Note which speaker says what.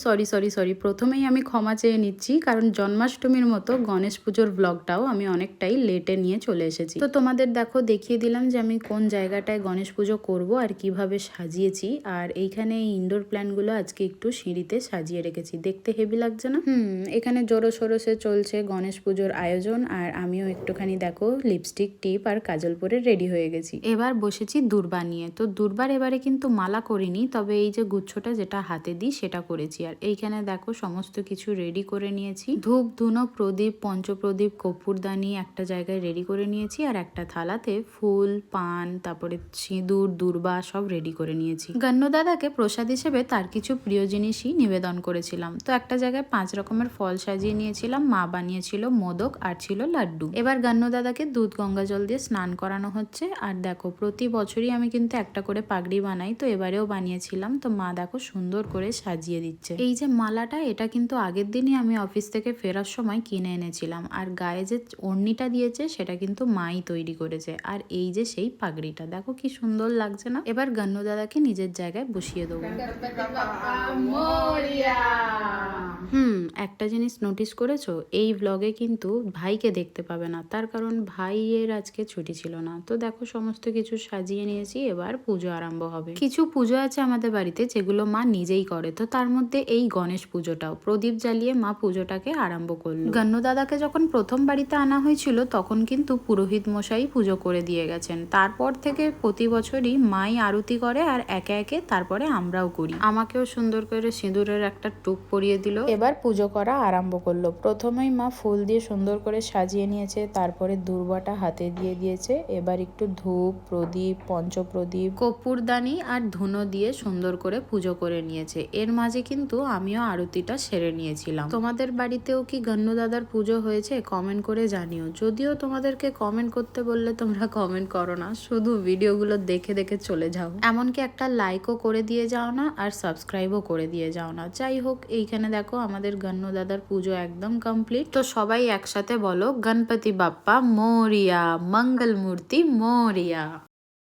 Speaker 1: Sorry প্রথমেই আমি ক্ষমা চেয়ে নিচ্ছি, কারণ জন্মাষ্টমীর মতো গণেশ পুজোর ব্লগটাও আমি অনেকটাই লেটে নিয়ে চলে এসেছি। তো তোমাদের দেখো দেখিয়ে দিলাম যে আমি কোন জায়গাটায় গণেশ পুজো করব আর কিভাবে সাজিয়েছি। আর এইখানে এই ইনডোর প্ল্যান্টগুলো আজকে একটু সিঁড়িতে সাজিয়ে রেখেছি, দেখতে হেভি লাগছে না? এখানে জোরো সোরোসে চলছে গণেশ পুজোর আয়োজন, আর আমিও একটুখানি দেখো লিপস্টিক টিপ আর কাজল পরে রেডি হয়ে গেছি। এবার বসেছি দূর্বা নিয়ে। তো দূর্বার এবারে কিন্তু মালা করিনি, তবে এই যে গুচ্ছটা যেটা হাতে দিই সেটা করেছি। আর এইখানে দেখো সমস্ত কিছু রেডি করে নিয়েছি, ধূপ ধুনো প্রদীপ পঞ্চপ্রদীপ কর্পূরদানি একটা জায়গায় রেডি করে নিয়েছি, আর একটা থালাতে ফুল পান তারপরে সিঁদুর দূর্বা সব রেডি করে নিয়েছি। গান্নু দাদাকে প্রসাদ হিসেবে তার কিছু প্রিয় জিনিসই নিবেদন করেছিলাম। তো একটা জায়গায় 5 রকমের ফল সাজিয়ে নিয়েছিলাম, মা বানিয়েছিল মোদক আর ছিল লাড্ডু। এবার গান্নু দাদাকে দুধ গঙ্গা জল দিয়ে স্নান করানো হচ্ছে। আর দেখো প্রতি বছরই আমি কিন্তু একটা করে পাগড়ি বানাই, তো এবারেও বানিয়েছিলাম। তো মা দেখো সুন্দর করে সাজিয়ে দিচ্ছে। এই যে মালাটা, এটা কিন্তু আগের দিনই আমি অফিস থেকে ফেরার সময় কিনে এনেছিলাম। আর গায়ে যে ওড়নিটা দিয়েছে সেটা কিন্তু মাই তৈরি করেছে। আর এই যে সেই পাগড়িটা দেখো কি সুন্দর লাগছে না? এবার গান্নু দাদাকে নিজের জায়গায় বসিয়ে দেবো। একটা জিনিস নোটিস করেছো, এই ব্লগে কিন্তু ভাইকে দেখতে পাবে না, তার কারণ ভাইয়ের আজকে ছুটি ছিল না। তো দেখো সমস্ত কিছু সাজিয়ে নিয়েছি, এবার পুজো আরম্ভ হবে। কিছু পুজো আছে আমাদের বাড়িতে যেগুলো মা নিজেই করে, তো তার মধ্যে এই গণেশ পুজোটাও প্রদীপ জ্বালিয়ে মা পুজোটাকে আরম্ভ করলো। গান্নু দাদাকে যখন প্রথম বাড়িতে আনা হয়েছিল তখন কিন্তু পুরোহিত মশাই পুজো করে দিয়ে গেছেন। তারপর থেকে প্রতি বছরই মাই আরতি করে, আর একে একে তারপরে আমরাও করি। আমাকেও সুন্দর করে সিঁদুরের একটা টুপ পরিয়ে দিল। এবার পুজো করা আরম্ভ করলো। প্রথমেই মা ফুল দিয়ে সুন্দর করে সাজিয়ে নিয়েছে, তারপরে দূর্বাটা হাতে দিয়ে দিয়েছে। এবার একটু ধূপ প্রদীপ পঞ্চপ্রদীপ কর্পূরদানি আর ধুনো দিয়ে সুন্দর করে পুজো করে নিয়েছে। এর মাঝে কিন্তু আমিও আরতিটা সেরে নিয়েছিলাম। তোমাদের বাড়িতেও কি গান্নু দাদার পুজো হয়েছে কমেন্ট করে জানিও। যদিও তোমাদেরকে কমেন্ট করতে বললে তোমরা কমেন্ট করো না, শুধু ভিডিওগুলো দেখে দেখে চলে যাও, এমনকি একটা লাইকও করে দিয়ে যাও না আর সাবস্ক্রাইবও করে দিয়ে যাও না। যাই হোক, এইখানে দেখো আমাদের গান্নু দাদার পুজো একদম কমপ্লিট। তো সবাই একসাথে বলো গণপতি বাপ্পা মোরিয়া, মঙ্গল মূর্তি মোরিয়া।